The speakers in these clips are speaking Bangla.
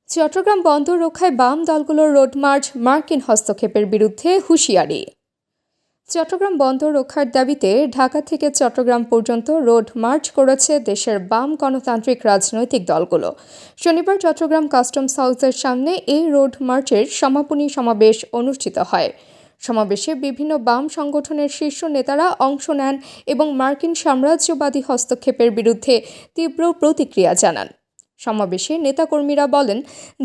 চট্টগ্রাম বন্দর রক্ষায় বাম দলগুলোর রোড মার্চ, মার্কিন হস্তক্ষেপের বিরুদ্ধে হুঁশিয়ারি। চট্টগ্রাম বন্দর রক্ষার দাবিতে ঢাকা থেকে চট্টগ্রাম পর্যন্ত রোড মার্চ করেছে দেশের বাম গণতান্ত্রিক রাজনৈতিক দলগুলো। শনিবার চট্টগ্রাম কাস্টমস হাউসের সামনে এই রোড মার্চের সমাপনী সমাবেশ অনুষ্ঠিত হয়। সমাবেশে বিভিন্ন বাম সংগঠনের শীর্ষ নেতারা অংশ নেন এবং মার্কিন সাম্রাজ্যবাদী হস্তক্ষেপের বিরুদ্ধে তীব্র প্রতিক্রিয়া জানান। সমাবেশে নেতাকর্মীরা বলেন,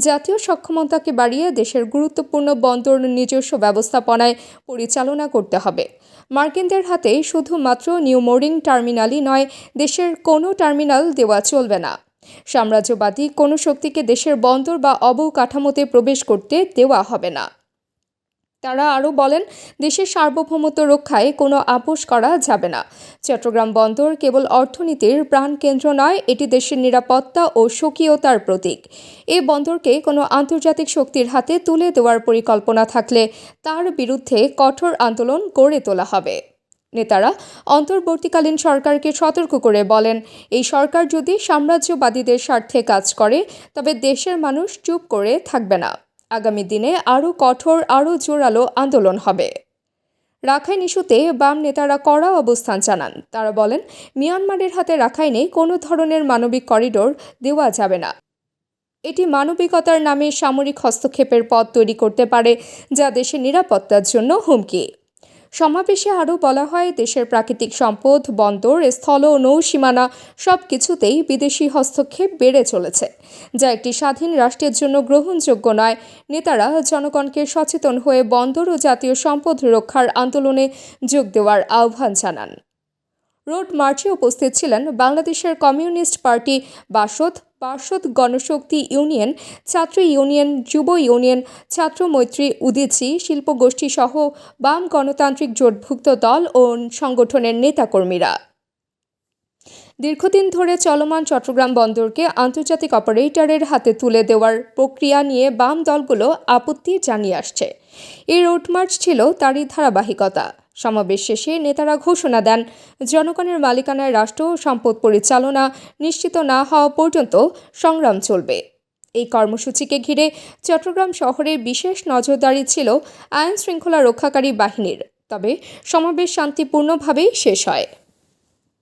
জাতীয় সক্ষমতাকে বাড়িয়ে দেশের গুরুত্বপূর্ণ বন্দর নিজস্ব ব্যবস্থাপনায় পরিচালনা করতে হবে। মার্কিনদের হাতে শুধুমাত্র নিউ মোরিং টার্মিনালই নয়, দেশের কোনো টার্মিনাল দেওয়া চলবে না। সাম্রাজ্যবাদী কোনো শক্তিকে দেশের বন্দর বা অবকাঠামোতে প্রবেশ করতে দেওয়া হবে না। তারা আরও বলেন, দেশের সার্বভৌমত্ব রক্ষায় কোনো আপোষ করা যাবে না। চট্টগ্রাম বন্দর কেবল অর্থনীতির প্রাণকেন্দ্র নয়, এটি দেশের নিরাপত্তা ও স্বকীয়তার প্রতীক। এই বন্দরকে কোনো আন্তর্জাতিক শক্তির হাতে তুলে দেওয়ার পরিকল্পনা থাকলে তার বিরুদ্ধে কঠোর আন্দোলন গড়ে তোলা হবে। নেতারা অন্তর্বর্তীকালীন সরকারকে সতর্ক করে বলেন, এই সরকার যদি সাম্রাজ্যবাদীদের স্বার্থে কাজ করে তবে দেশের মানুষ চুপ করে থাকবে না। আগামী দিনে আরও কঠোর, আরও জোরালো আন্দোলন হবে। রাখাইন ইস্যুতে বাম নেতারা কড়া অবস্থান জানান। তারা বলেন, মিয়ানমারের হাতে রাখাইনে কোনো ধরনের মানবিক করিডোর দেওয়া যাবে না। এটি মানবিকতার নামে সামরিক হস্তক্ষেপের পথ তৈরি করতে পারে, যা দেশের নিরাপত্তার জন্য হুমকি। সমাবেশে আরও বলা হয়, দেশের প্রাকৃতিক সম্পদ, বন্দর, স্থল ও নৌ সীমানা সব কিছুতেই বিদেশি হস্তক্ষেপ বেড়ে চলেছে, যা একটি স্বাধীন রাষ্ট্রের জন্য গ্রহণযোগ্য নয়। নেতারা জনগণকে সচেতন হয়ে বন্দর ও জাতীয় সম্পদ রক্ষার আন্দোলনে যোগ দেওয়ার আহ্বান জানান। রোড মার্চে উপস্থিত ছিলেন বাংলাদেশের communist party, Basad Ganashakti union, ছাত্র ইউনিয়ন, যুব ইউনিয়ন, ছাত্র মৈত্রী, উদীচী শিল্পগোষ্ঠী সহ বাম গণতান্ত্রিক জোটভুক্ত দল ও সংগঠনের নেতাকর্মীরা। দীর্ঘদিন ধরে চলমান চট্টগ্রাম বন্দরকে আন্তর্জাতিক অপারেটরের হাতে তুলে দেওয়ার প্রক্রিয়া নিয়ে বাম দলগুলো আপত্তি জানিয়ে আসছে। এই রোড মার্চ ছিল তারই ধারাবাহিকতা। সমাবেশ শেষে নেতারা ঘোষণা দেন, জনগণের মালিকানায় রাষ্ট্র ও সম্পদ পরিচালনা নিশ্চিত না হওয়া পর্যন্ত সংগ্রাম চলবে। এই কর্মসূচিকে ঘিরে চট্টগ্রাম শহরে বিশেষ নজরদারি ছিল আইন শৃঙ্খলা রক্ষাকারী বাহিনীর। তবে সমাবেশ শান্তিপূর্ণভাবেই শেষ হয়।